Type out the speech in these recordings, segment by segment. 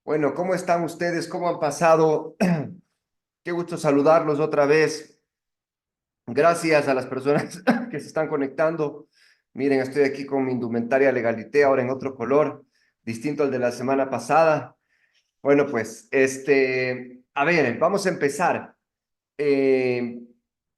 Bueno, ¿cómo están ustedes? ¿Cómo han pasado? Qué gusto saludarlos otra vez. Gracias a las personas que se están conectando. Miren, estoy aquí con mi indumentaria Legalité, ahora en otro color, distinto al de la semana pasada. Bueno, pues, a ver, vamos a empezar. Eh,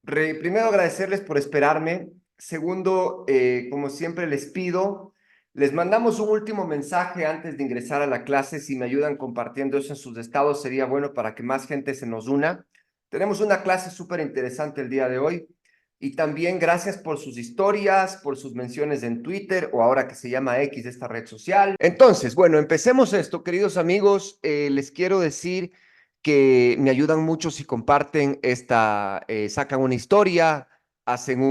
Primero, agradecerles por esperarme. Segundo, como siempre les pido, les mandamos un último mensaje antes de ingresar a la clase. Si me ayudan compartiendo eso en sus estados, sería bueno para que más gente se nos una. Tenemos una clase súper interesante el día de hoy. Y también gracias por sus historias, por sus menciones en Twitter o ahora que se llama X, esta red social. Entonces, bueno, empecemos esto, queridos amigos. Les quiero decir que me ayudan mucho si comparten sacan una historia, hacen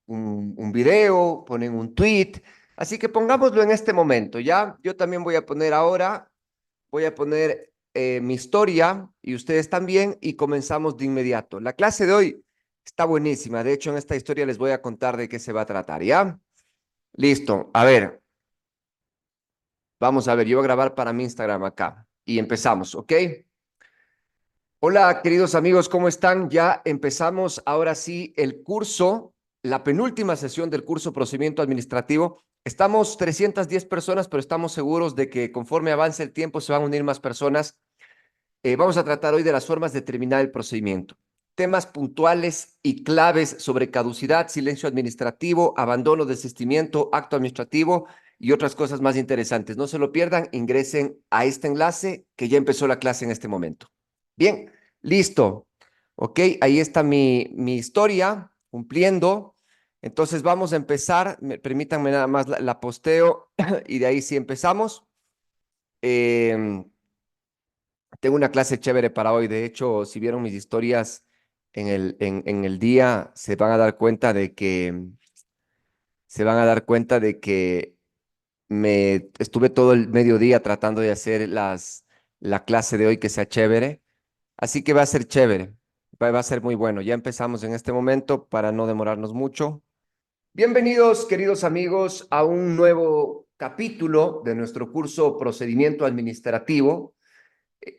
un video, ponen un tweet. Así que pongámoslo en este momento, ¿ya? Yo también voy a poner ahora, voy a poner mi historia y ustedes también y comenzamos de inmediato. La clase de hoy está buenísima. De hecho, en esta historia les voy a contar de qué se va a tratar, ¿ya? Listo. A ver, vamos a ver, yo voy a grabar para mi Instagram acá y empezamos, ¿ok? Hola, queridos amigos, ¿cómo están? Ya empezamos ahora sí el curso, la penúltima sesión del curso Procedimiento Administrativo. Estamos 310 personas, pero estamos seguros de que conforme avance el tiempo se van a unir más personas. Vamos a tratar hoy de las formas de terminar el procedimiento. Temas puntuales y claves sobre caducidad, silencio administrativo, abandono, desistimiento, acto administrativo y otras cosas más interesantes. No se lo pierdan, ingresen a este enlace que ya empezó la clase en este momento. Bien, listo. Ok, ahí está mi historia cumpliendo. Entonces vamos a empezar. Permítanme nada más la posteo y de ahí sí empezamos. Tengo una clase chévere para hoy. De hecho, si vieron mis historias en el día, se van a dar cuenta de que me estuve todo el mediodía tratando de hacer la clase de hoy que sea chévere. Así que va a ser chévere, va a ser muy bueno. Ya empezamos en este momento para no demorarnos mucho. Bienvenidos, queridos amigos, a un nuevo capítulo de nuestro curso Procedimiento Administrativo,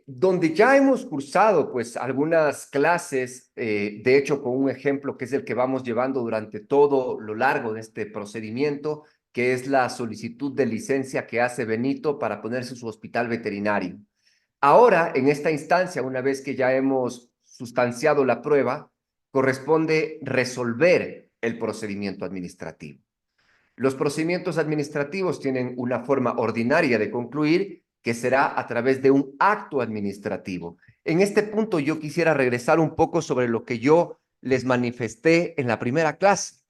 donde ya hemos cursado pues algunas clases, de hecho con un ejemplo que es el que vamos llevando durante todo lo largo de este procedimiento, que es la solicitud de licencia que hace Benito para ponerse su hospital veterinario. Ahora, en esta instancia, una vez que ya hemos sustanciado la prueba, corresponde resolver el procedimiento administrativo. Los procedimientos administrativos tienen una forma ordinaria de concluir, que será a través de un acto administrativo. En este punto yo quisiera regresar un poco sobre lo que yo les manifesté en la primera clase.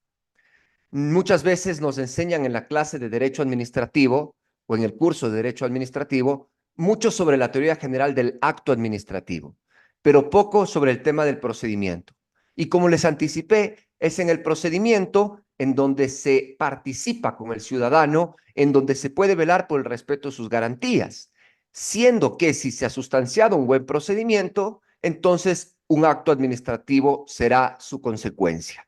Muchas veces nos enseñan en la clase de Derecho Administrativo o en el curso de Derecho Administrativo mucho sobre la teoría general del acto administrativo, pero poco sobre el tema del procedimiento. Y como les anticipé, es en el procedimiento en donde se participa con el ciudadano, en donde se puede velar por el respeto de sus garantías, siendo que si se ha sustanciado un buen procedimiento, entonces un acto administrativo será su consecuencia.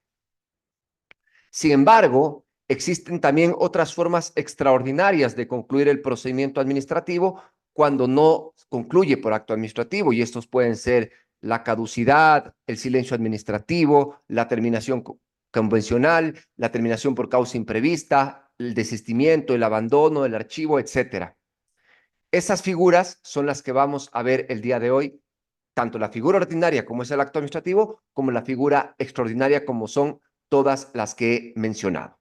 Sin embargo, existen también otras formas extraordinarias de concluir el procedimiento administrativo cuando no concluye por acto administrativo, y estos pueden ser la caducidad, el silencio administrativo, la terminación convencional, la terminación por causa imprevista, el desistimiento, el abandono, el archivo, etcétera. Esas figuras son las que vamos a ver el día de hoy, tanto la figura ordinaria como es el acto administrativo, como la figura extraordinaria como son todas las que he mencionado.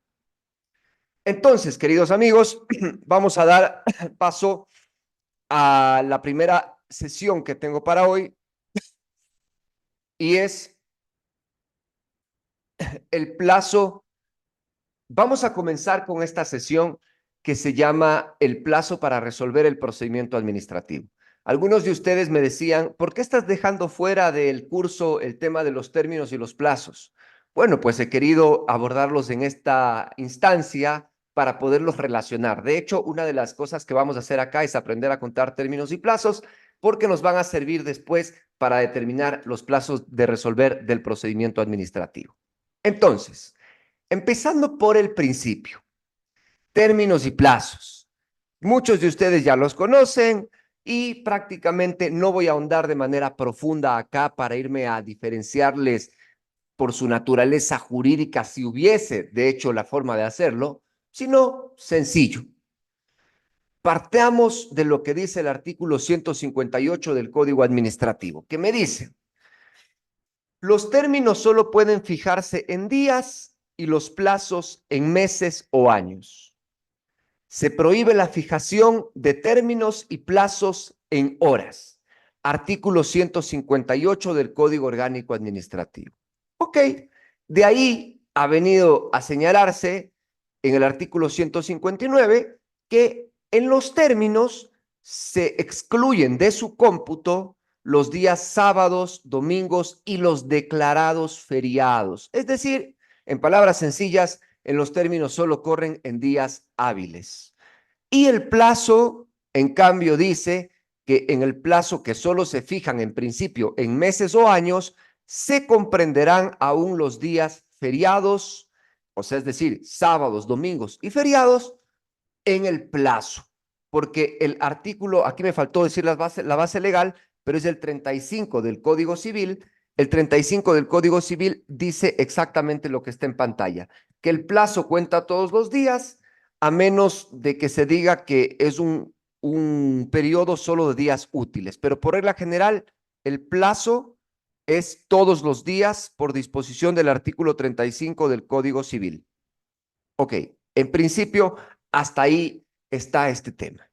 Entonces, queridos amigos, vamos a dar paso a la primera sesión que tengo para hoy y es el plazo. Vamos a comenzar con esta sesión que se llama el plazo para resolver el procedimiento administrativo. Algunos de ustedes me decían, ¿por qué estás dejando fuera del curso el tema de los términos y los plazos? Bueno, pues he querido abordarlos en esta instancia para poderlos relacionar. De hecho, una de las cosas que vamos a hacer acá es aprender a contar términos y plazos porque nos van a servir después para determinar los plazos de resolver del procedimiento administrativo. Entonces, empezando por el principio, términos y plazos. Muchos de ustedes ya los conocen y prácticamente no voy a ahondar de manera profunda acá para irme a diferenciarles por su naturaleza jurídica si hubiese, de hecho, la forma de hacerlo, sino sencillo. Partamos de lo que dice el artículo 158 del Código Administrativo, que me dice, los términos solo pueden fijarse en días y los plazos en meses o años. Se prohíbe la fijación de términos y plazos en horas. Artículo 158 del Código Orgánico Administrativo. Ok, de ahí ha venido a señalarse en el artículo 159 que en los términos se excluyen de su cómputo los días sábados, domingos y los declarados feriados. Es decir, en palabras sencillas, en los términos solo corren en días hábiles. Y el plazo, en cambio, dice que en el plazo que solo se fijan en principio en meses o años, se comprenderán aún los días feriados, o sea, es decir, sábados, domingos y feriados en el plazo. Porque el artículo, aquí me faltó decir la base legal, pero es el 35 del Código Civil. El 35 del Código Civil dice exactamente lo que está en pantalla, que el plazo cuenta todos los días, a menos de que se diga que es un periodo solo de días útiles. Pero por regla general, el plazo es todos los días por disposición del artículo 35 del Código Civil. Ok, en principio, hasta ahí está este tema.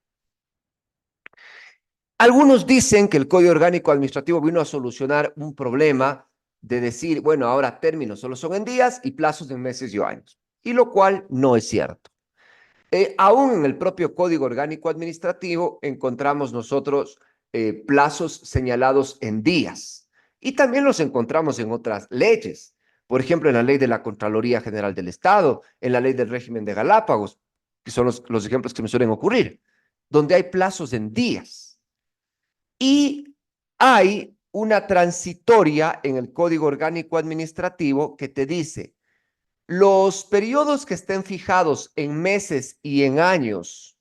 Algunos dicen que el Código Orgánico Administrativo vino a solucionar un problema de decir, bueno, ahora términos solo son en días y plazos en meses y años, y lo cual no es cierto. Aún en el propio Código Orgánico Administrativo encontramos nosotros plazos señalados en días y también los encontramos en otras leyes. Por ejemplo, en la ley de la Contraloría General del Estado, en la ley del régimen de Galápagos, que son los ejemplos que me suelen ocurrir, donde hay plazos en días. Y hay una transitoria en el Código Orgánico Administrativo que te dice, los periodos que estén fijados en meses y en años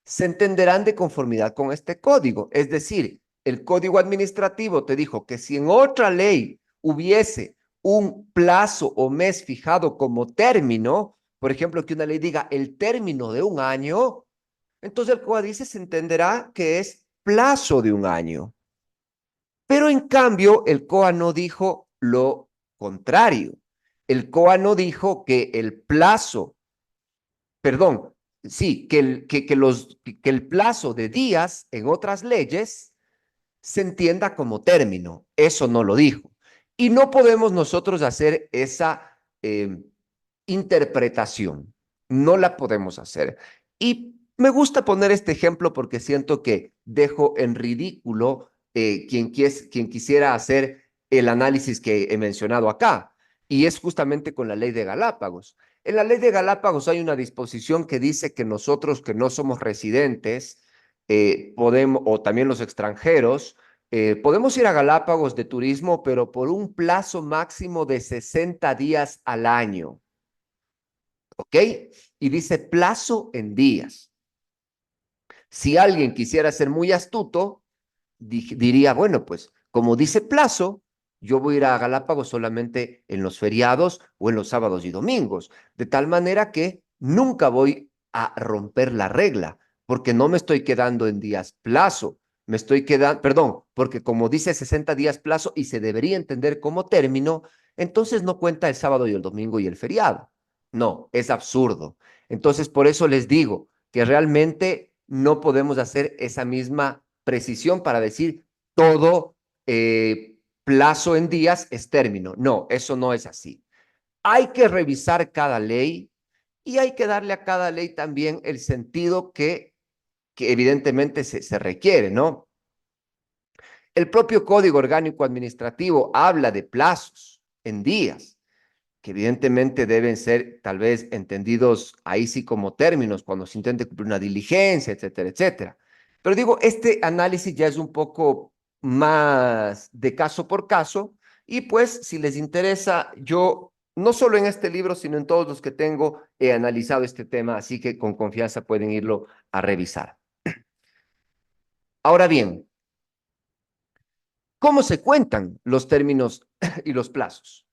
se entenderán de conformidad con este código. Es decir, el código administrativo te dijo que si en otra ley hubiese un plazo o mes fijado como término, por ejemplo, que una ley diga el término de un año, entonces el códice se entenderá que es plazo de un año. Pero en cambio, el COA no dijo lo contrario. El COA no dijo que el plazo, perdón, sí, que el plazo de días en otras leyes se entienda como término. Eso no lo dijo. Y no podemos nosotros hacer esa interpretación. No la podemos hacer. Y me gusta poner este ejemplo porque siento que dejo en ridículo quien quisiera hacer el análisis que he mencionado acá. Y es justamente con la ley de Galápagos. En la ley de Galápagos hay una disposición que dice que nosotros que no somos residentes, podemos, o también los extranjeros, podemos ir a Galápagos de turismo, pero por un plazo máximo de 60 días al año. ¿Ok? Y dice plazo en días. Si alguien quisiera ser muy astuto, diría, bueno, pues como dice plazo, yo voy a ir a Galápagos solamente en los feriados o en los sábados y domingos, de tal manera que nunca voy a romper la regla, porque no me estoy quedando en días plazo, me estoy quedando, perdón, porque como dice 60 días plazo y se debería entender como término, entonces no cuenta el sábado y el domingo y el feriado. No, es absurdo. Entonces, por eso les digo que realmente no podemos hacer esa misma precisión para decir todo plazo en días es término. No, eso no es así. Hay que revisar cada ley y hay que darle a cada ley también el sentido que evidentemente se requiere, ¿no? El propio Código Orgánico Administrativo habla de plazos en días, que evidentemente deben ser tal vez entendidos ahí sí como términos cuando se intente cumplir una diligencia, etcétera, etcétera. Pero digo, este análisis ya es un poco más de caso por caso y pues si les interesa, yo no solo en este libro, sino en todos los que tengo, he analizado este tema, así que con confianza pueden irlo a revisar. Ahora bien, ¿cómo se cuentan los términos y los plazos?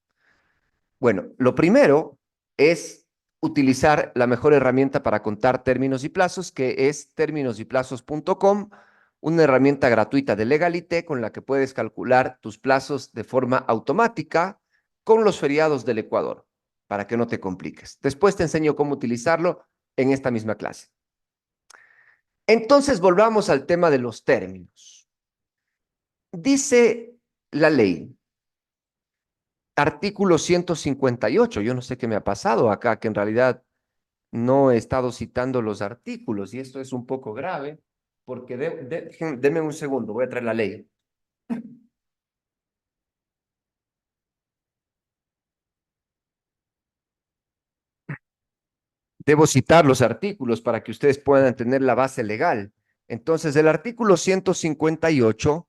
Bueno, lo primero es utilizar la mejor herramienta para contar términos y plazos, que es términosyplazos.com, una herramienta gratuita de Legalité con la que puedes calcular tus plazos de forma automática con los feriados del Ecuador, para que no te compliques. Después te enseño cómo utilizarlo en esta misma clase. Entonces, volvamos al tema de los términos. Dice la ley, artículo 158, yo no sé qué me ha pasado acá, que en realidad no he estado citando los artículos y esto es un poco grave porque denme un segundo, voy a traer la ley. Debo citar los artículos para que ustedes puedan tener la base legal. Entonces, el artículo 158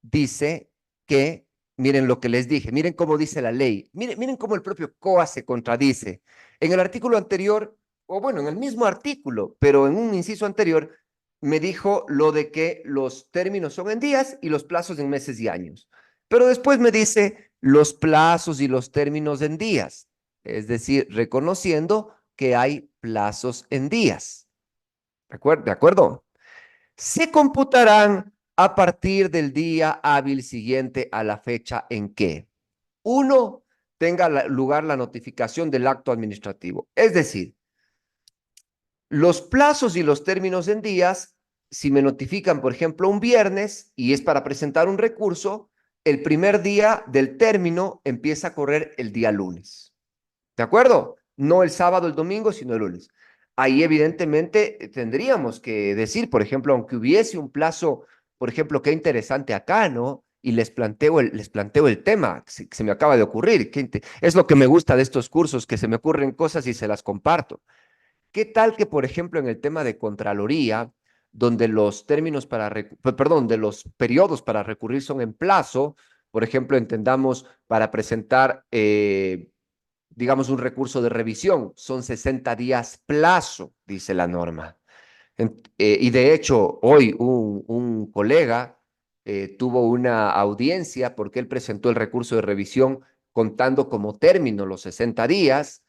dice que, miren lo que les dije, miren cómo dice la ley, miren cómo el propio COA se contradice. En el artículo anterior, o bueno, en el mismo artículo, pero en un inciso anterior, me dijo lo de que los términos son en días y los plazos en meses y años. Pero después me dice los plazos y los términos en días, es decir, reconociendo que hay plazos en días. ¿De acuerdo? Se computarán a partir del día hábil siguiente a la fecha en que, uno, tenga lugar la notificación del acto administrativo. Es decir, los plazos y los términos en días, si me notifican, por ejemplo, un viernes y es para presentar un recurso, el primer día del término empieza a correr el día lunes. ¿De acuerdo? No el sábado, el domingo, sino el lunes. Ahí evidentemente tendríamos que decir, por ejemplo, aunque hubiese un plazo, por ejemplo, qué interesante acá, ¿no? Y les planteo el tema que se me acaba de ocurrir. Es lo que me gusta de estos cursos, que se me ocurren cosas y se las comparto. ¿Qué tal que, por ejemplo, en el tema de Contraloría, donde los términos perdón, de los periodos para recurrir son en plazo, por ejemplo, entendamos para presentar digamos, un recurso de revisión. Son 60 días plazo, dice la norma. Y de hecho, hoy un colega tuvo una audiencia porque él presentó el recurso de revisión contando como término los 60 días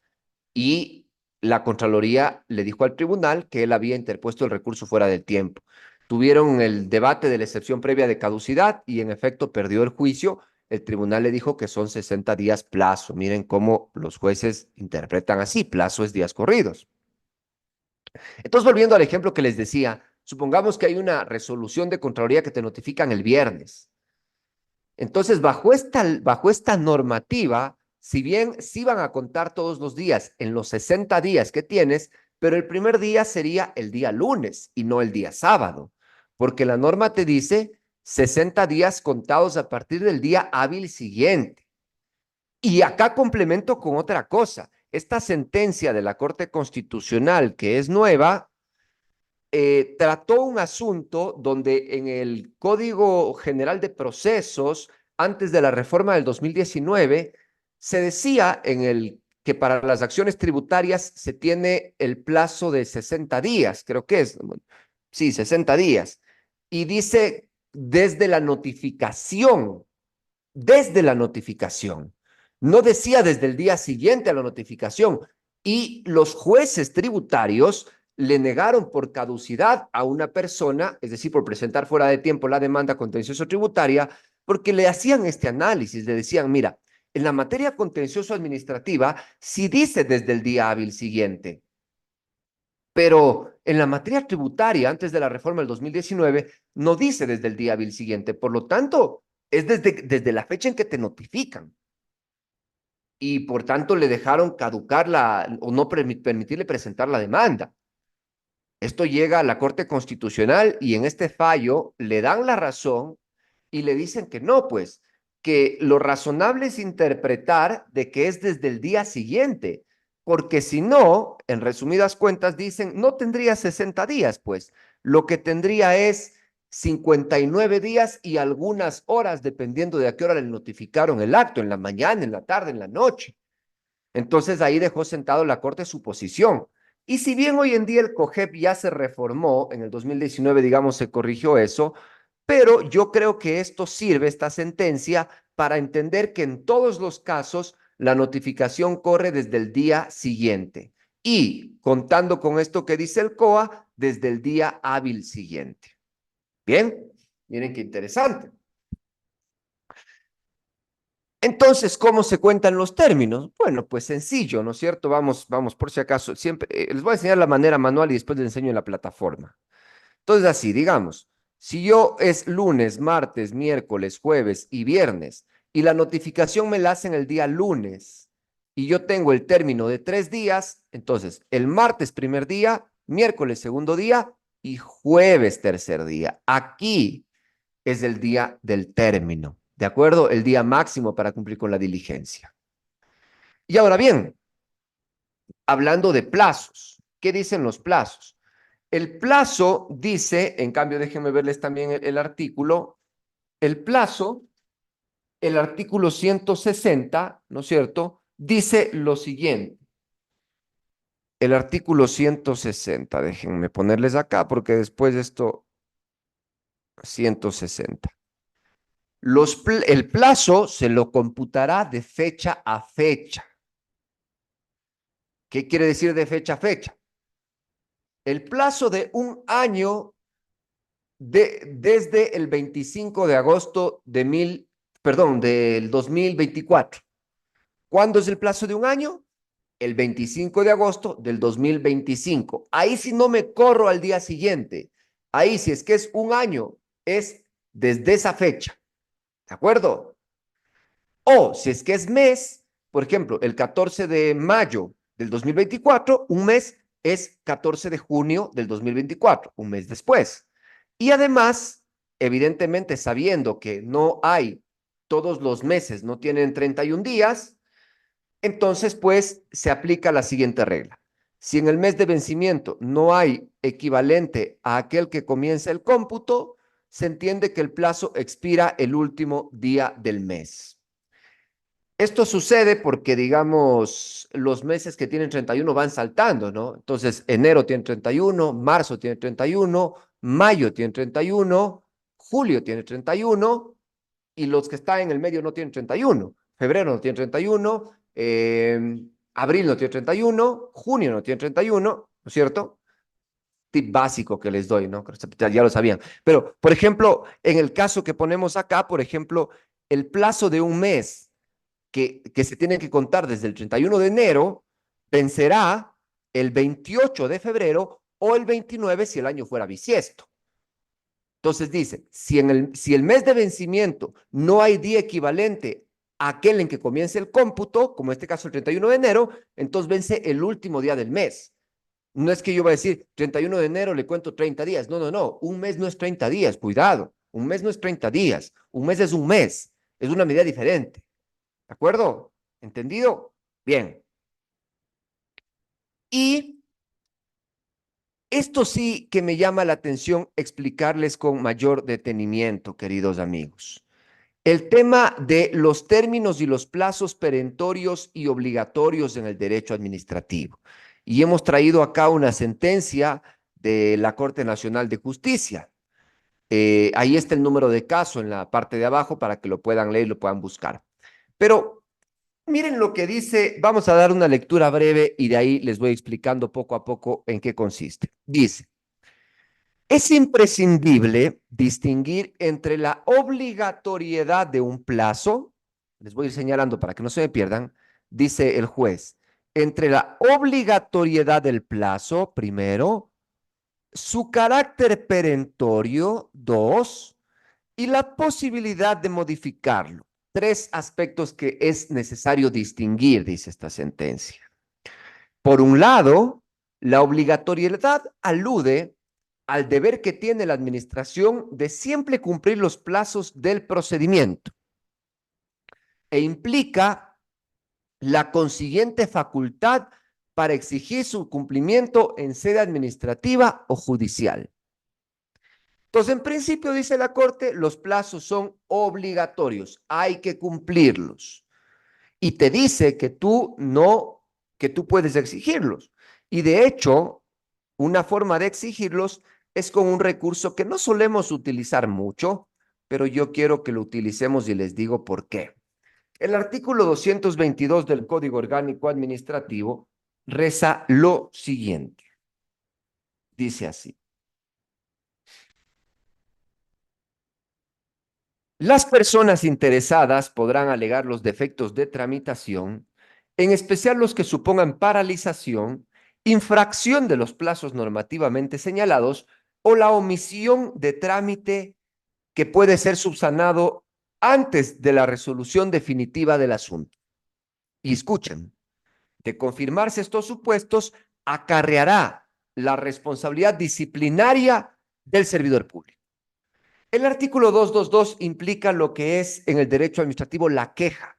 y la Contraloría le dijo al tribunal que él había interpuesto el recurso fuera del tiempo. Tuvieron el debate de la excepción previa de caducidad y en efecto perdió el juicio. El tribunal le dijo que son 60 días plazo. Miren cómo los jueces interpretan así, plazo es días corridos. Entonces, volviendo al ejemplo que les decía, supongamos que hay una resolución de Contraloría que te notifican el viernes. Entonces, bajo esta normativa, si bien sí van a contar todos los días en los 60 días que tienes, pero el primer día sería el día lunes y no el día sábado, porque la norma te dice 60 días contados a partir del día hábil siguiente. Y acá complemento con otra cosa. Esta sentencia de la Corte Constitucional, que es nueva, trató un asunto donde en el Código General de Procesos, antes de la reforma del 2019, se decía que para las acciones tributarias se tiene el plazo de 60 días, creo que es, sí, 60 días. Y dice desde la notificación. No decía desde el día siguiente a la notificación. Y los jueces tributarios le negaron por caducidad a una persona, es decir, por presentar fuera de tiempo la demanda contencioso tributaria, porque le hacían este análisis, le decían, mira, en la materia contencioso administrativa, sí dice desde el día hábil siguiente, pero en la materia tributaria, antes de la reforma del 2019, no dice desde el día hábil siguiente. Por lo tanto, es desde la fecha en que te notifican. Y por tanto le dejaron caducar o no permitirle presentar la demanda. Esto llega a la Corte Constitucional y en este fallo le dan la razón y le dicen que no, pues, que lo razonable es interpretar de que es desde el día siguiente, porque si no, en resumidas cuentas, dicen, no tendría 60 días, pues, lo que tendría es 59 días y algunas horas, dependiendo de a qué hora le notificaron el acto, en la mañana, en la tarde, en la noche. Entonces ahí dejó sentado la Corte su posición Y si bien hoy en día el COGEP ya se reformó, en el 2019, digamos, se corrigió eso, pero yo creo que esto sirve, esta sentencia, para entender que en todos los casos la notificación corre desde el día siguiente y, contando con esto que dice el COA, desde el día hábil siguiente. Bien, miren qué interesante. Entonces, ¿cómo se cuentan los términos? Bueno, pues sencillo, ¿no es cierto? Vamos, por si acaso, siempre les voy a enseñar la manera manual y después les enseño en la plataforma. Entonces, así, digamos, si yo es lunes, martes, miércoles, jueves y viernes y la notificación me la hacen el día lunes y yo tengo el término de 3 días, entonces el martes primer día, miércoles segundo día y jueves tercer día. Aquí es el día del término, ¿de acuerdo? El día máximo para cumplir con la diligencia. Y ahora bien, hablando de plazos, ¿qué dicen los plazos? El plazo dice, en cambio, déjenme verles también el artículo, el plazo, el artículo 160, ¿no es cierto? Dice lo siguiente. El artículo 160, déjenme ponerles acá porque después esto, 160. El plazo se lo computará de fecha a fecha. ¿Qué quiere decir de fecha a fecha? El plazo de un año desde el 25 de agosto del 2024. ¿Cuándo es el plazo de un año? El 25 de agosto del 2025. Ahí si no me corro al día siguiente. Ahí si es que es un año, es desde esa fecha. ¿De acuerdo? O si es que es mes, por ejemplo, el 14 de mayo del 2024, un mes es 14 de junio del 2024, un mes después. Y además, evidentemente, sabiendo que no hay, todos los meses no tienen 31 días, entonces, pues, se aplica la siguiente regla. Si en el mes de vencimiento no hay equivalente a aquel que comienza el cómputo, se entiende que el plazo expira el último día del mes. Esto sucede porque, digamos, los meses que tienen 31 van saltando, ¿no? Entonces, enero tiene 31, marzo tiene 31, mayo tiene 31, julio tiene 31 y los que están en el medio no tienen 31. Febrero no tiene 31, abril no tiene 31, junio no tiene 31, ¿no es cierto? Tip básico que les doy, ¿no? Ya lo sabían. Pero, por ejemplo, en el caso que ponemos acá, por ejemplo, el plazo de un mes que se tienen que contar desde el 31 de enero, vencerá el 28 de febrero o el 29 si el año fuera bisiesto. Entonces dice, si el mes de vencimiento no hay día equivalente a aquel en que comience el cómputo, como en este caso el 31 de enero, entonces vence el último día del mes. No es que yo voy a decir 31 de enero le cuento 30 días. No, no, no. Un mes no es 30 días. Cuidado. Un mes no es 30 días. Un mes es un mes. Es una medida diferente. ¿De acuerdo? ¿Entendido? Bien. Y esto sí que me llama la atención explicarles con mayor detenimiento, queridos amigos. El tema de los términos y los plazos perentorios y obligatorios en el derecho administrativo. Y hemos traído acá una sentencia de la Corte Nacional de Justicia. Ahí está el número de caso en la parte de abajo para que lo puedan leer y lo puedan buscar. Pero miren lo que dice, vamos a dar una lectura breve y de ahí les voy explicando poco a poco en qué consiste. Dice, es imprescindible distinguir entre la obligatoriedad de un plazo, les voy a ir señalando para que no se me pierdan, dice el juez, entre la obligatoriedad del plazo, primero, su carácter perentorio, dos, y la posibilidad de modificarlo. Tres aspectos que es necesario distinguir, dice esta sentencia. Por un lado, la obligatoriedad alude al deber que tiene la administración de siempre cumplir los plazos del procedimiento e implica la consiguiente facultad para exigir su cumplimiento en sede administrativa o judicial. Entonces, en principio, dice la Corte, los plazos son obligatorios, hay que cumplirlos. Y te dice que tú no, que tú puedes exigirlos. Y de hecho, una forma de exigirlos es con un recurso que no solemos utilizar mucho, pero yo quiero que lo utilicemos y les digo por qué. El artículo 222 del Código Orgánico Administrativo reza lo siguiente. Dice así. Las personas interesadas podrán alegar los defectos de tramitación, en especial los que supongan paralización, infracción de los plazos normativamente señalados o la omisión de trámite que puede ser subsanado antes de la resolución definitiva del asunto. Y escuchen, de confirmarse estos supuestos, acarreará la responsabilidad disciplinaria del servidor público. El artículo 222 implica lo que es en el derecho administrativo la queja,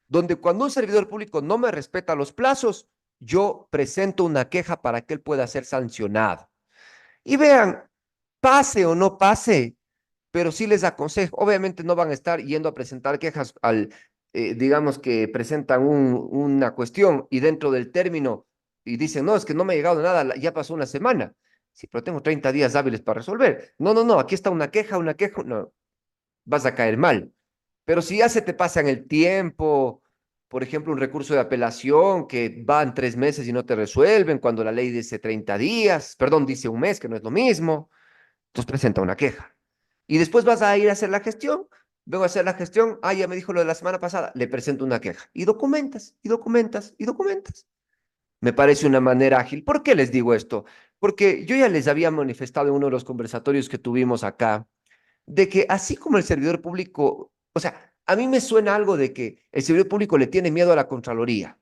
donde cuando un servidor público no me respeta los plazos, yo presento una queja para que él pueda ser sancionado. Y vean, pase o no pase, pero sí les aconsejo, obviamente no van a estar yendo a presentar quejas digamos que presentan una cuestión y dentro del término y dicen, no, es que no me ha llegado nada, ya pasó una semana. Sí, pero tengo 30 días hábiles para resolver. No, no, no, aquí está una queja, no, vas a caer mal. Pero si ya se te pasa en el tiempo, por ejemplo, un recurso de apelación que van 3 meses y no te resuelven, cuando la ley dice 30 días, perdón, dice un mes, que no es lo mismo, entonces presenta una queja. Y después vas a ir a hacer la gestión, vengo a hacer la gestión, ya me dijo lo de la semana pasada, le presento una queja. Y documentas, y documentas, y documentas. Me parece una manera ágil. ¿Por qué les digo esto? Porque yo ya les había manifestado en uno de los conversatorios que tuvimos acá, de que así como el servidor público, o sea, a mí me suena algo de que el servidor público le tiene miedo a la Contraloría,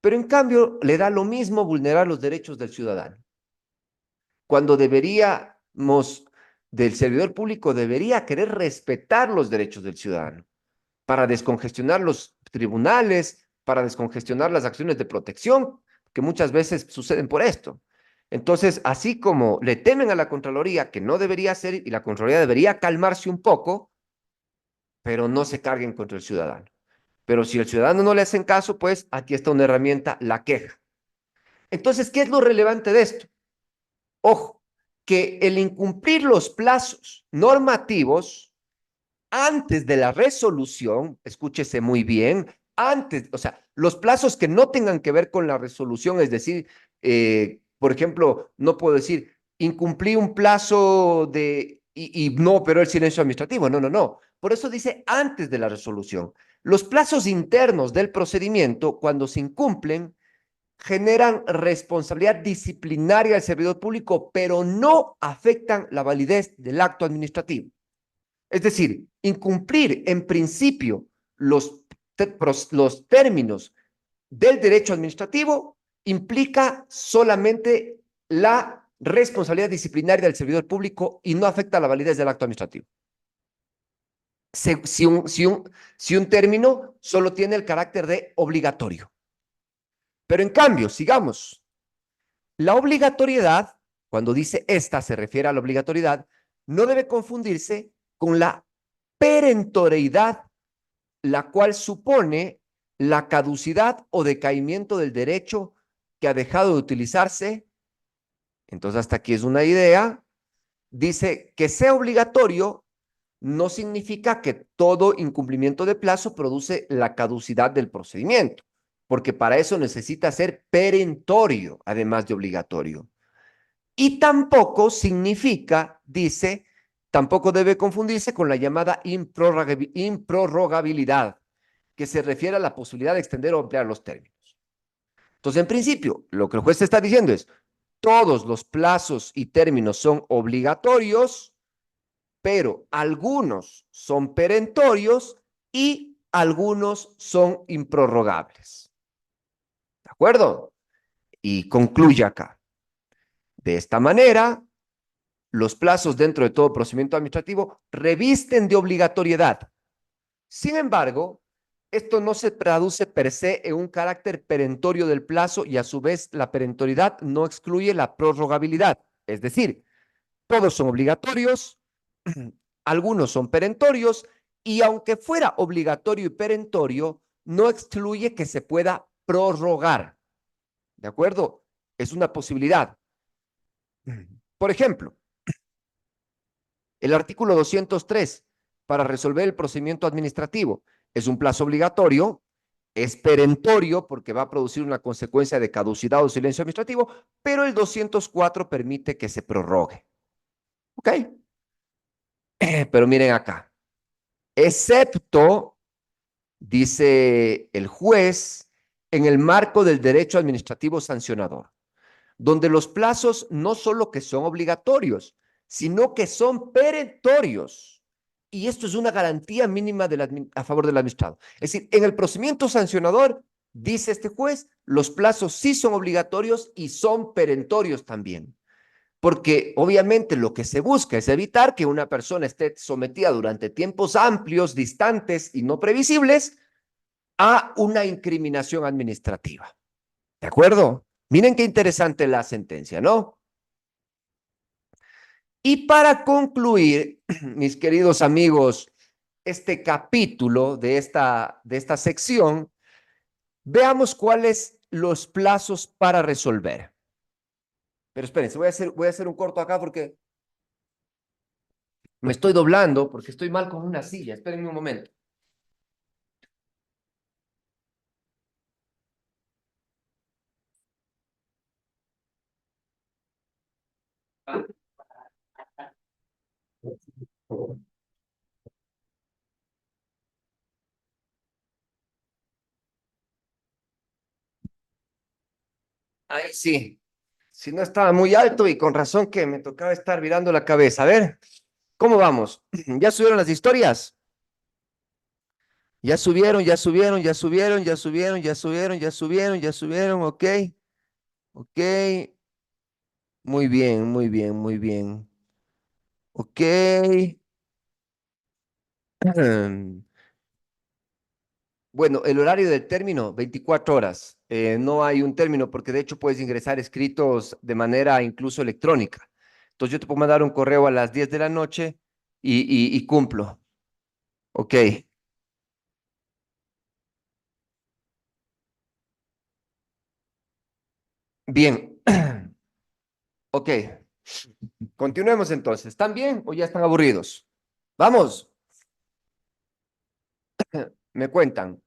pero en cambio le da lo mismo vulnerar los derechos del ciudadano, cuando deberíamos, del servidor público debería querer respetar los derechos del ciudadano para descongestionar los tribunales, para descongestionar las acciones de protección, que muchas veces suceden por esto. Entonces, así como le temen a la Contraloría, que no debería ser, y la Contraloría debería calmarse un poco, pero no se carguen contra el ciudadano. Pero si el ciudadano no le hacen caso, pues aquí está una herramienta, la queja. Entonces, ¿qué es lo relevante de esto? Ojo, que el incumplir los plazos normativos antes de la resolución, escúchese muy bien, antes, o sea, los plazos que no tengan que ver con la resolución, es decir, por ejemplo, no puedo decir, incumplí un plazo y no operó el silencio administrativo, no, no, no. Por eso dice antes de la resolución. Los plazos internos del procedimiento, cuando se incumplen, generan responsabilidad disciplinaria al servidor público, pero no afectan la validez del acto administrativo. Es decir, incumplir en principio los términos del derecho administrativo implica solamente la responsabilidad disciplinaria del servidor público y no afecta la validez del acto administrativo. Si un término solo tiene el carácter de obligatorio. Pero en cambio, sigamos, la obligatoriedad, cuando dice esta se refiere a la obligatoriedad, no debe confundirse con la perentoriedad, la cual supone la caducidad o decaimiento del derecho que ha dejado de utilizarse. Entonces, hasta aquí es una idea. Dice que sea obligatorio no significa que todo incumplimiento de plazo produce la caducidad del procedimiento, porque para eso necesita ser perentorio, además de obligatorio. Y tampoco significa, dice, tampoco debe confundirse con la llamada improrrogabilidad, que se refiere a la posibilidad de extender o ampliar los términos. Entonces, en principio, lo que el juez está diciendo es, todos los plazos y términos son obligatorios, pero algunos son perentorios y algunos son improrrogables. ¿De acuerdo? Y concluye acá. De esta manera, los plazos dentro de todo procedimiento administrativo revisten de obligatoriedad. Sin embargo, esto no se traduce per se en un carácter perentorio del plazo y a su vez la perentoriedad no excluye la prorrogabilidad. Es decir, todos son obligatorios, algunos son perentorios y aunque fuera obligatorio y perentorio, no excluye que se pueda prorrogar. ¿De acuerdo? Es una posibilidad. Por ejemplo, el artículo 203 para resolver el procedimiento administrativo es un plazo obligatorio, es perentorio porque va a producir una consecuencia de caducidad o silencio administrativo, pero el 204 permite que se prorrogue. ¿Ok? Pero miren acá, excepto, dice el juez, en el marco del derecho administrativo sancionador, donde los plazos no solo que son obligatorios, sino que son perentorios. Y esto es una garantía mínima a favor del administrado. Es decir, en el procedimiento sancionador, dice este juez, los plazos sí son obligatorios y son perentorios también. Porque obviamente lo que se busca es evitar que una persona esté sometida durante tiempos amplios, distantes y no previsibles a una incriminación administrativa. ¿De acuerdo? Miren qué interesante la sentencia, ¿no? Y para concluir, mis queridos amigos, este capítulo de esta sección, veamos cuáles los plazos para resolver. Pero espérense, voy a hacer un corto acá porque me estoy doblando, porque estoy mal con una silla. Espérenme un momento. Ahí sí. Si no estaba muy alto y con razón que me tocaba estar virando la cabeza. A ver, ¿cómo vamos? ¿Ya subieron las historias? Ya subieron, ya subieron, ya subieron, ya subieron, ya subieron, ya subieron, ya subieron, ok, ok, muy bien, muy bien, muy bien, ok. Bueno, el horario del término, 24 horas. No hay un término porque de hecho puedes ingresar escritos de manera incluso electrónica. Entonces yo te puedo mandar un correo a las 10 de la noche y cumplo. Ok, bien. Ok, continuemos entonces. ¿Están bien o ya están aburridos? Vamos, me cuentan.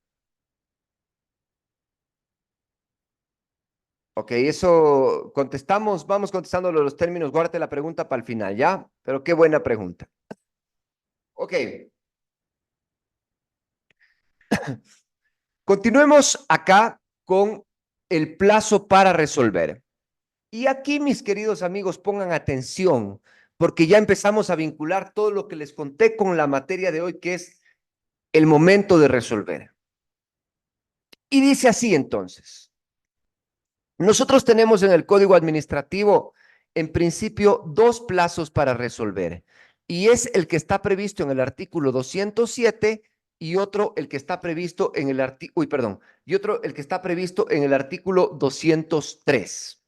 Ok, eso contestamos, vamos contestando los términos. Guárdate la pregunta para el final, ¿ya? Pero qué buena pregunta. Ok, continuemos acá con el plazo para resolver. Y aquí, mis queridos amigos, pongan atención, porque ya empezamos a vincular todo lo que les conté con la materia de hoy, que es el momento de resolver. Y dice así entonces. Nosotros tenemos en el Código Administrativo, en principio, dos plazos para resolver. Y es el que está previsto en el artículo 207 y otro el que está previsto en el artículo, uy, perdón, y otro el que está previsto en el artículo 203.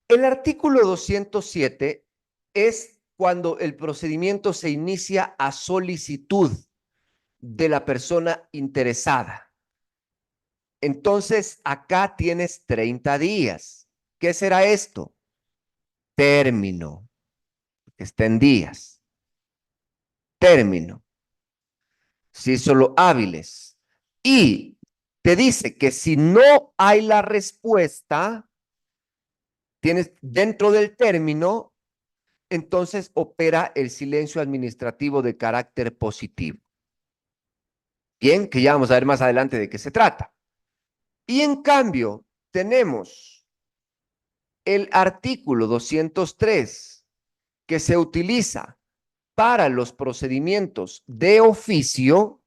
El artículo 207 es cuando el procedimiento se inicia a solicitud de la persona interesada. Entonces, acá tienes 30 días. ¿Qué será esto? Término. Está en días. Término. Sí, solo hábiles. Y te dice que si no hay la respuesta, tienes dentro del término, entonces opera el silencio administrativo de carácter positivo. Bien, que ya vamos a ver más adelante de qué se trata. Y en cambio, tenemos el artículo 203 que se utiliza para los procedimientos de oficio,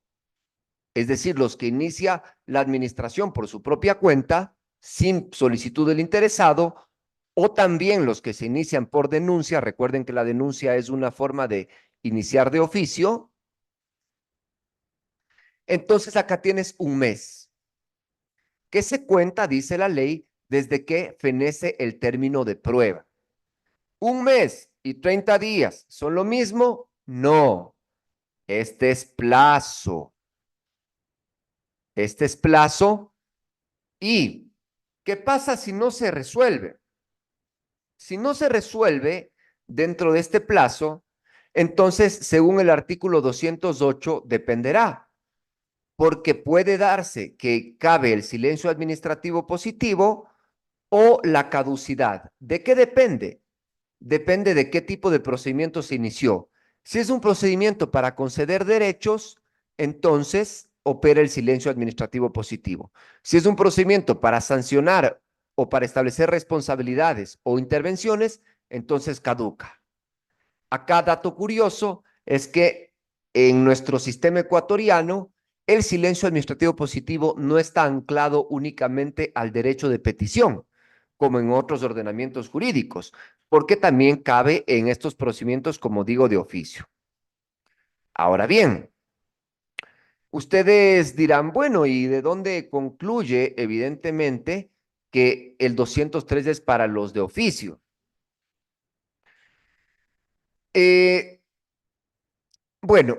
es decir, los que inicia la administración por su propia cuenta, sin solicitud del interesado, o también los que se inician por denuncia. Recuerden que la denuncia es una forma de iniciar de oficio. Entonces acá tienes un mes, que se cuenta, dice la ley, desde que fenece el término de prueba. ¿Un mes y 30 días son lo mismo? No, este es plazo. Este es plazo. ¿Y ¿Qué pasa si no se resuelve? Si no se resuelve dentro de este plazo, entonces, según el artículo 208, dependerá, porque puede darse que cabe el silencio administrativo positivo o la caducidad. ¿De qué depende? Depende de qué tipo de procedimiento se inició. Si es un procedimiento para conceder derechos, entonces opera el silencio administrativo positivo. Si es un procedimiento para sancionar o para establecer responsabilidades o intervenciones, entonces caduca. Acá dato curioso es que en nuestro sistema ecuatoriano, el silencio administrativo positivo no está anclado únicamente al derecho de petición, como en otros ordenamientos jurídicos, porque también cabe en estos procedimientos, como digo, de oficio. Ahora bien, ustedes dirán, bueno, ¿y de dónde concluye, evidentemente, que el 203 es para los de oficio? Eh, bueno,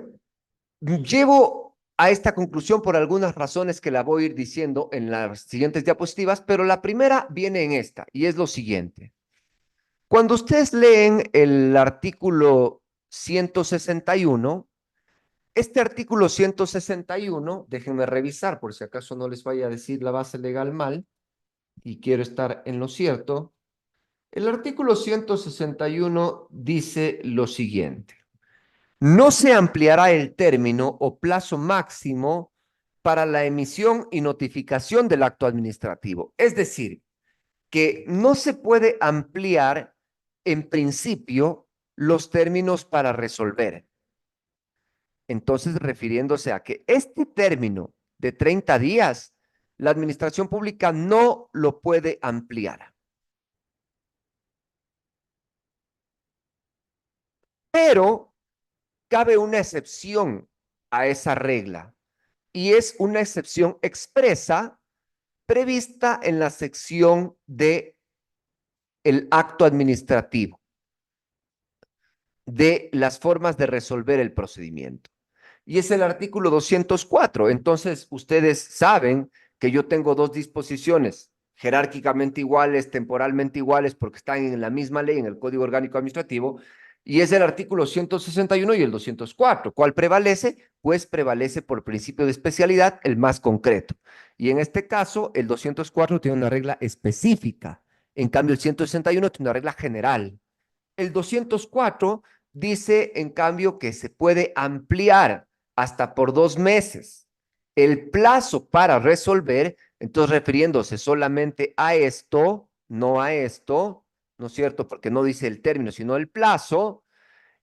llevo a esta conclusión por algunas razones que la voy a ir diciendo en las siguientes diapositivas, pero la primera viene en esta, y es lo siguiente. Cuando ustedes leen el artículo 161, este artículo 161, déjenme revisar por si acaso no les vaya a decir la base legal mal, y quiero estar en lo cierto. El artículo 161 dice lo siguiente. No se ampliará el término o plazo máximo para la emisión y notificación del acto administrativo. Es decir, que no se puede ampliar en principio los términos para resolver. Entonces, refiriéndose a que este término de 30 días, la administración pública no lo puede ampliar. Pero cabe una excepción a esa regla y es una excepción expresa prevista en la sección de el acto administrativo, de las formas de resolver el procedimiento. Y es el artículo 204. Entonces, ustedes saben que yo tengo dos disposiciones jerárquicamente iguales, temporalmente iguales, porque están en la misma ley, en el Código Orgánico Administrativo, y es el artículo 161 y el 204. ¿Cuál prevalece? Pues prevalece por principio de especialidad el más concreto. Y en este caso, el 204 tiene una regla específica. En cambio, el 161 tiene una regla general. El 204 dice, en cambio, que se puede ampliar hasta por 2 meses el plazo para resolver, entonces refiriéndose solamente a esto, no a esto, ¿no es cierto? Porque no dice el término, sino el plazo,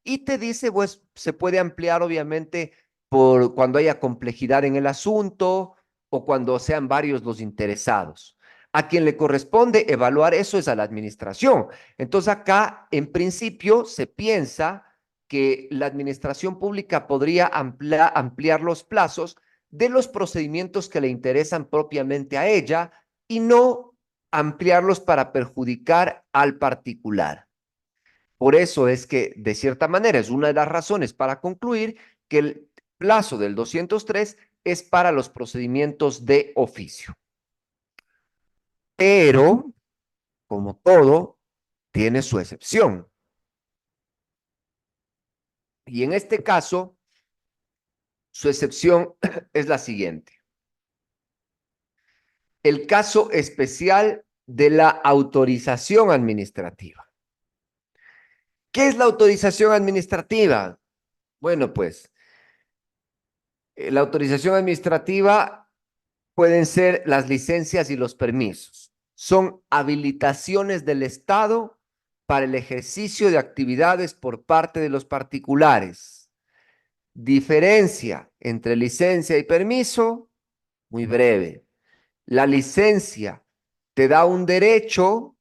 y te dice, pues, se puede ampliar obviamente por cuando haya complejidad en el asunto o cuando sean varios los interesados. A quien le corresponde evaluar eso es a la administración. Entonces acá, en principio, se piensa que la administración pública podría ampliar los plazos de los procedimientos que le interesan propiamente a ella y no ampliarlos para perjudicar al particular. Por eso es que, de cierta manera, es una de las razones para concluir que el plazo del 203 es para los procedimientos de oficio. Pero, como todo, tiene su excepción. Y en este caso, su excepción es la siguiente. El caso especial de la autorización administrativa. ¿Qué es la autorización administrativa? Bueno, pues la autorización administrativa pueden ser las licencias y los permisos. Son habilitaciones del Estado para el ejercicio de actividades por parte de los particulares. Diferencia entre licencia y permiso, muy breve. La licencia te da un derecho,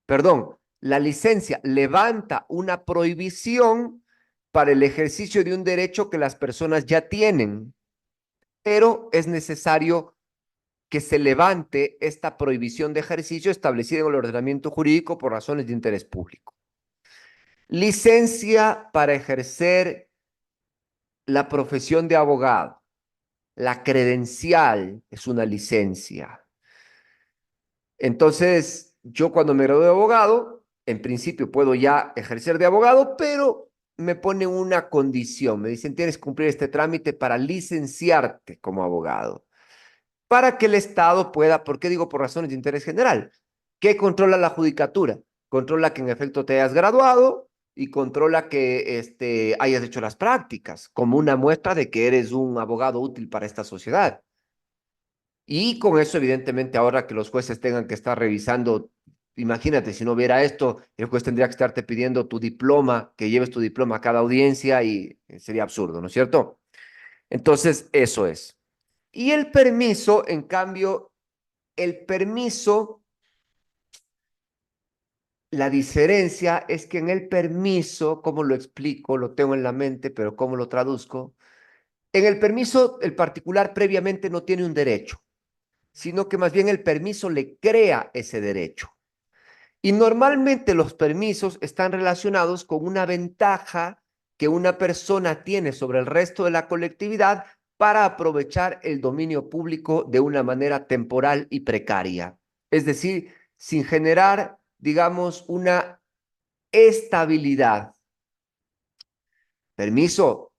perdón, la licencia levanta una prohibición para el ejercicio de un derecho que las personas ya tienen, pero es necesario que se levante esta prohibición de ejercicio establecida en el ordenamiento jurídico por razones de interés público. Licencia para ejercer la profesión de abogado. La credencial es una licencia. Entonces, yo cuando me gradué de abogado, en principio puedo ya ejercer de abogado, pero me ponen una condición. Me dicen, tienes que cumplir este trámite para licenciarte como abogado, para que el Estado pueda, ¿por qué digo por razones de interés general? ¿Qué controla la judicatura? Controla que en efecto te hayas graduado y controla que hayas hecho las prácticas, como una muestra de que eres un abogado útil para esta sociedad. Y con eso, evidentemente, ahora que los jueces tengan que estar revisando, imagínate, si no hubiera esto, el juez tendría que estarte pidiendo tu diploma, que lleves tu diploma a cada audiencia y sería absurdo, ¿no es cierto? Entonces, eso es. Y el permiso, en cambio, el permiso, la diferencia es que en el permiso, ¿cómo lo explico? Lo tengo en la mente, pero ¿cómo lo traduzco? En el permiso, el particular previamente no tiene un derecho, sino que más bien el permiso le crea ese derecho. Y normalmente los permisos están relacionados con una ventaja que una persona tiene sobre el resto de la colectividad para aprovechar el dominio público de una manera temporal y precaria. Es decir, sin generar, digamos, una estabilidad. Permiso,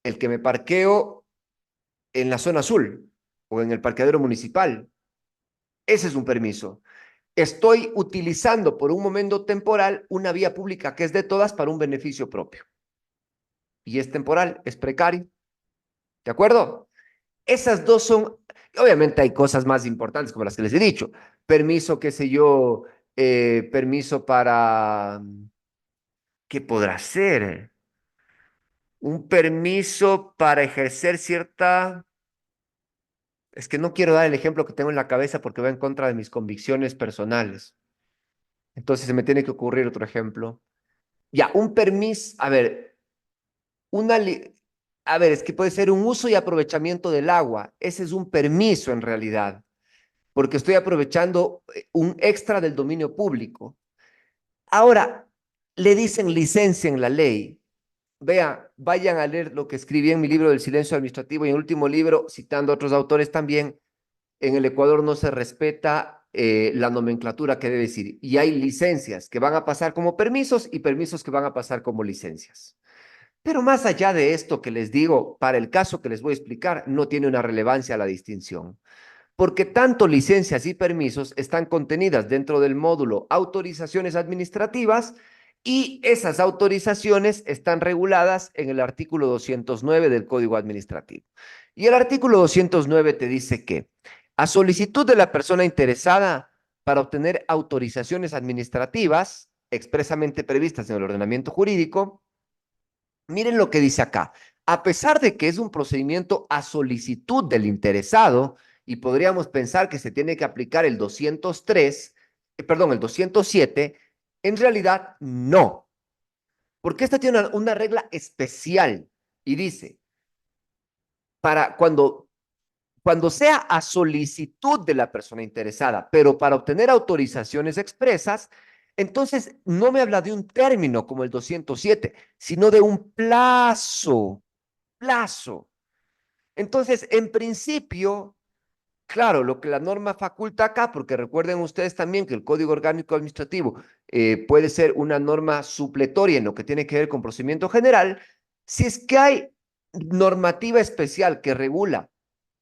el que me parqueo en la zona azul o en el parqueadero municipal. Ese es un permiso. Estoy utilizando por un momento temporal una vía pública que es de todas para un beneficio propio. Y es temporal, es precario. ¿De acuerdo? Esas dos son, obviamente hay cosas más importantes como las que les he dicho. Permiso, qué sé yo, permiso para, ¿qué podrá ser? Un permiso para ejercer cierta, es que no quiero dar el ejemplo que tengo en la cabeza porque va en contra de mis convicciones personales. Entonces se me tiene que ocurrir otro ejemplo. Ya, un permiso, a ver, una, a ver, es que puede ser un uso y aprovechamiento del agua. Ese es un permiso en realidad, porque estoy aprovechando un extra del dominio público. Ahora, le dicen licencia en la ley. Vea, vayan a leer lo que escribí en mi libro del silencio administrativo y en el último libro, citando a otros autores también. En el Ecuador no se respeta la nomenclatura que debe decir. Y hay licencias que van a pasar como permisos y permisos que van a pasar como licencias. Pero más allá de esto que les digo, para el caso que les voy a explicar, no tiene una relevancia la distinción, porque tanto licencias y permisos están contenidas dentro del módulo autorizaciones administrativas y esas autorizaciones están reguladas en el artículo 209 del Código Administrativo. Y el artículo 209 te dice que a solicitud de la persona interesada para obtener autorizaciones administrativas expresamente previstas en el ordenamiento jurídico, miren lo que dice acá. A pesar de que es un procedimiento a solicitud del interesado, y podríamos pensar que se tiene que aplicar el 203, perdón, el 207, en realidad no, porque esta tiene una regla especial y dice, para cuando sea a solicitud de la persona interesada, pero para obtener autorizaciones expresas, entonces no me habla de un término como el 207, sino de un plazo. Entonces, en principio, claro, lo que la norma faculta acá, porque recuerden ustedes también que el Código Orgánico Administrativo puede ser una norma supletoria en lo que tiene que ver con procedimiento general, si es que hay normativa especial que regula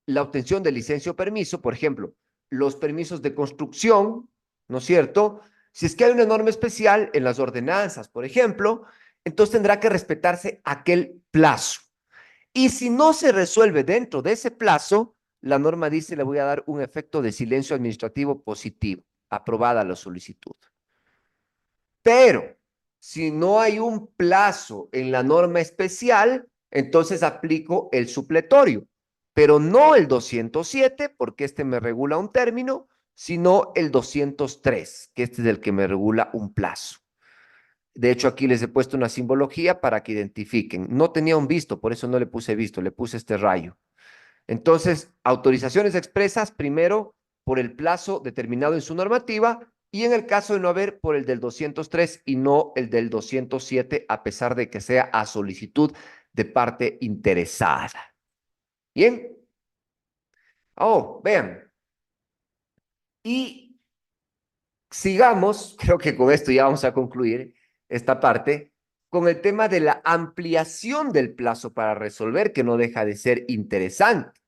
la obtención de licencia o permiso, por ejemplo, los permisos de construcción, ¿no es cierto? Si es que hay una norma especial en las ordenanzas, por ejemplo, entonces tendrá que respetarse aquel plazo. Y si no se resuelve dentro de ese plazo, la norma dice, le voy a dar un efecto de silencio administrativo positivo, aprobada la solicitud. Pero si no hay un plazo en la norma especial, entonces aplico el supletorio, pero no el 207, porque este me regula un término, sino el 203, que este es el que me regula un plazo. De hecho, aquí les he puesto una simbología para que identifiquen. No tenía un visto, por eso no le puse visto, le puse este rayo. Entonces, autorizaciones expresas primero por el plazo determinado en su normativa y en el caso de no haber por el del 203 y no el del 207, a pesar de que sea a solicitud de parte interesada. Bien. Oh, vean. Y Sigamos, creo que con esto ya vamos a concluir esta parte, con el tema de la ampliación del plazo para resolver, que no deja de ser interesante.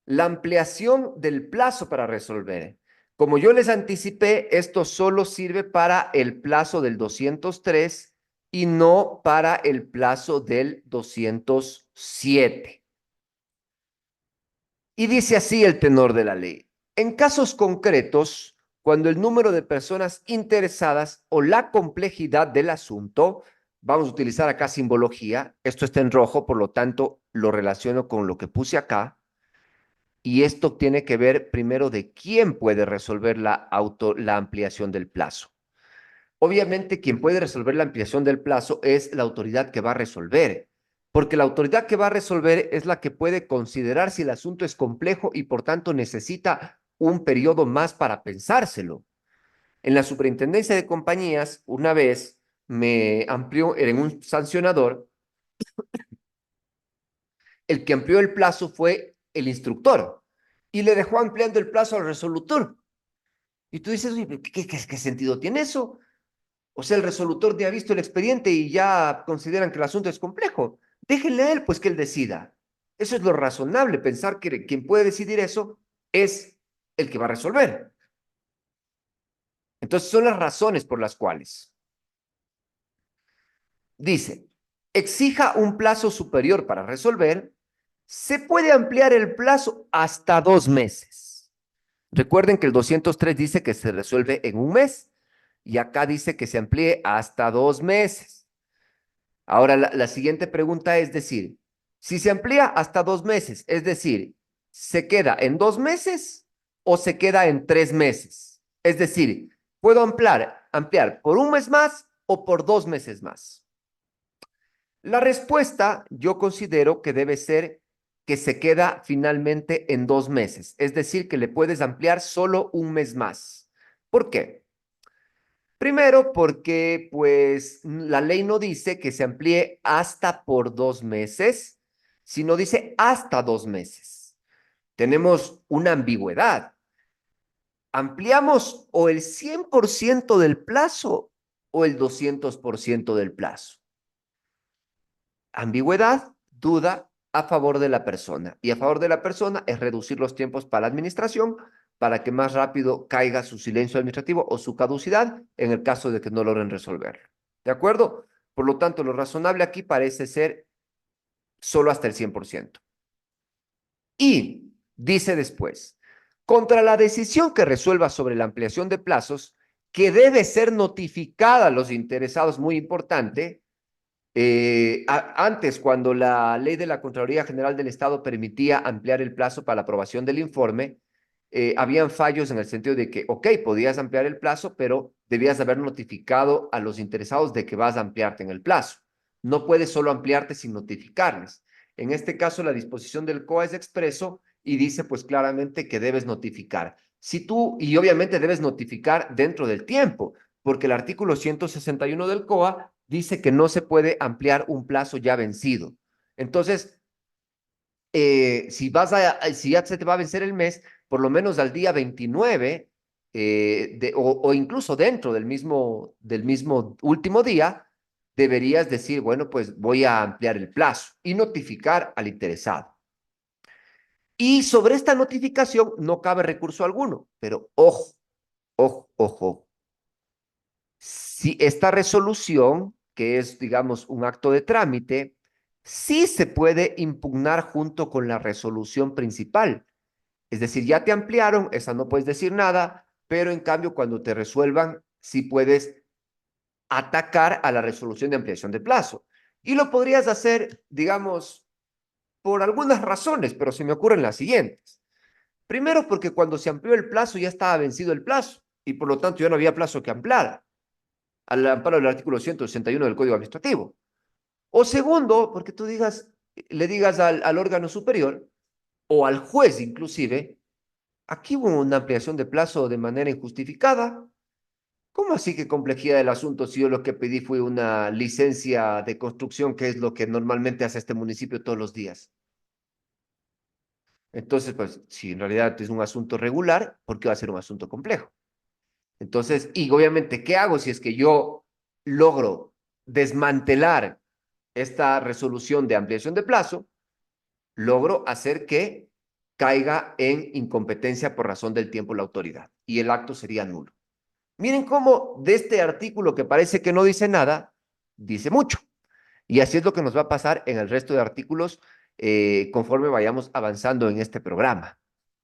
La ampliación del plazo para resolver. Como yo les anticipé, esto solo sirve para el plazo del 203 y no para el plazo del 207. Y dice así el tenor de la ley. En casos concretos, cuando el número de personas interesadas o la complejidad del asunto, vamos a utilizar acá simbología, esto está en rojo, por lo tanto lo relaciono con lo que puse acá, y esto tiene que ver primero de quién puede resolver la ampliación del plazo. Obviamente, quien puede resolver la ampliación del plazo es la autoridad que va a resolver, porque la autoridad que va a resolver es la que puede considerar si el asunto es complejo y por tanto necesita un periodo más para pensárselo. En la superintendencia de compañías, una vez me amplió en un sancionador, el que amplió el plazo fue el instructor y le dejó ampliando el plazo al resolutor. Y tú dices, ¿qué sentido tiene eso? O sea, el resolutor ya ha visto el expediente y ya consideran que el asunto es complejo. Déjenle a él, pues que él decida. Eso es lo razonable, pensar que quien puede decidir eso es el que va a resolver. Entonces, son las razones por las cuales. Dice, exija un plazo superior para resolver, se puede ampliar el plazo hasta 2 meses. Recuerden que el 203 dice que se resuelve en un mes y acá dice que se amplíe hasta 2 meses. Ahora, la siguiente pregunta es decir, si se amplía hasta 2 meses, es decir, ¿se queda en 2 meses o se queda en 3 meses? Es decir, ¿puedo ampliar por un mes más o por 2 meses más? La respuesta yo considero que debe ser que se queda finalmente en 2 meses, es decir, que le puedes ampliar solo un mes más. ¿Por qué? Primero, porque pues la ley no dice que se amplíe hasta por 2 meses, sino dice hasta 2 meses. Tenemos una ambigüedad. ¿Ampliamos o el 100% del plazo o el 200% del plazo? Ambigüedad, duda a favor de la persona. Y a favor de la persona es reducir los tiempos para la administración para que más rápido caiga su silencio administrativo o su caducidad en el caso de que no logren resolverlo. ¿De acuerdo? Por lo tanto, lo razonable aquí parece ser solo hasta el 100%. Y dice después, contra la decisión que resuelva sobre la ampliación de plazos, que debe ser notificada a los interesados, muy importante, antes, cuando la ley de la Contraloría General del Estado permitía ampliar el plazo para la aprobación del informe, habían fallos en el sentido de que, ok, podías ampliar el plazo, pero debías haber notificado a los interesados de que vas a ampliarte en el plazo. No puedes solo ampliarte sin notificarles. En este caso, la disposición del COA es expreso y dice pues claramente que debes notificar. Si tú, y obviamente debes notificar dentro del tiempo, porque el artículo 161 del COA dice que no se puede ampliar un plazo ya vencido. Entonces, si ya se te va a vencer el mes, por lo menos al día 29 o incluso dentro del mismo último día, deberías decir, bueno, pues voy a ampliar el plazo y notificar al interesado. Y sobre esta notificación no cabe recurso alguno, pero ojo, ojo, ojo. Si esta resolución, que es, digamos, un acto de trámite, sí se puede impugnar junto con la resolución principal. Es decir, ya te ampliaron, esa no puedes decir nada, pero en cambio cuando te resuelvan, sí puedes atacar a la resolución de ampliación de plazo. Y lo podrías hacer, digamos, por algunas razones, pero se me ocurren las siguientes. Primero, porque cuando se amplió el plazo ya estaba vencido el plazo y por lo tanto ya no había plazo que ampliar al amparo del artículo 161 del Código Administrativo. O segundo, porque tú le digas al órgano superior o al juez inclusive, aquí hubo una ampliación de plazo de manera injustificada. ¿Cómo así que complejidad del asunto si yo lo que pedí fue una licencia de construcción, que es lo que normalmente hace este municipio todos los días? Entonces, pues, si en realidad es un asunto regular, ¿por qué va a ser un asunto complejo? Entonces, y obviamente, ¿qué hago si es que yo logro desmantelar esta resolución de ampliación de plazo? Logro hacer que caiga en incompetencia por razón del tiempo la autoridad y el acto sería nulo. Miren cómo de este artículo que parece que no dice nada, dice mucho. Y así es lo que nos va a pasar en el resto de artículos conforme vayamos avanzando en este programa.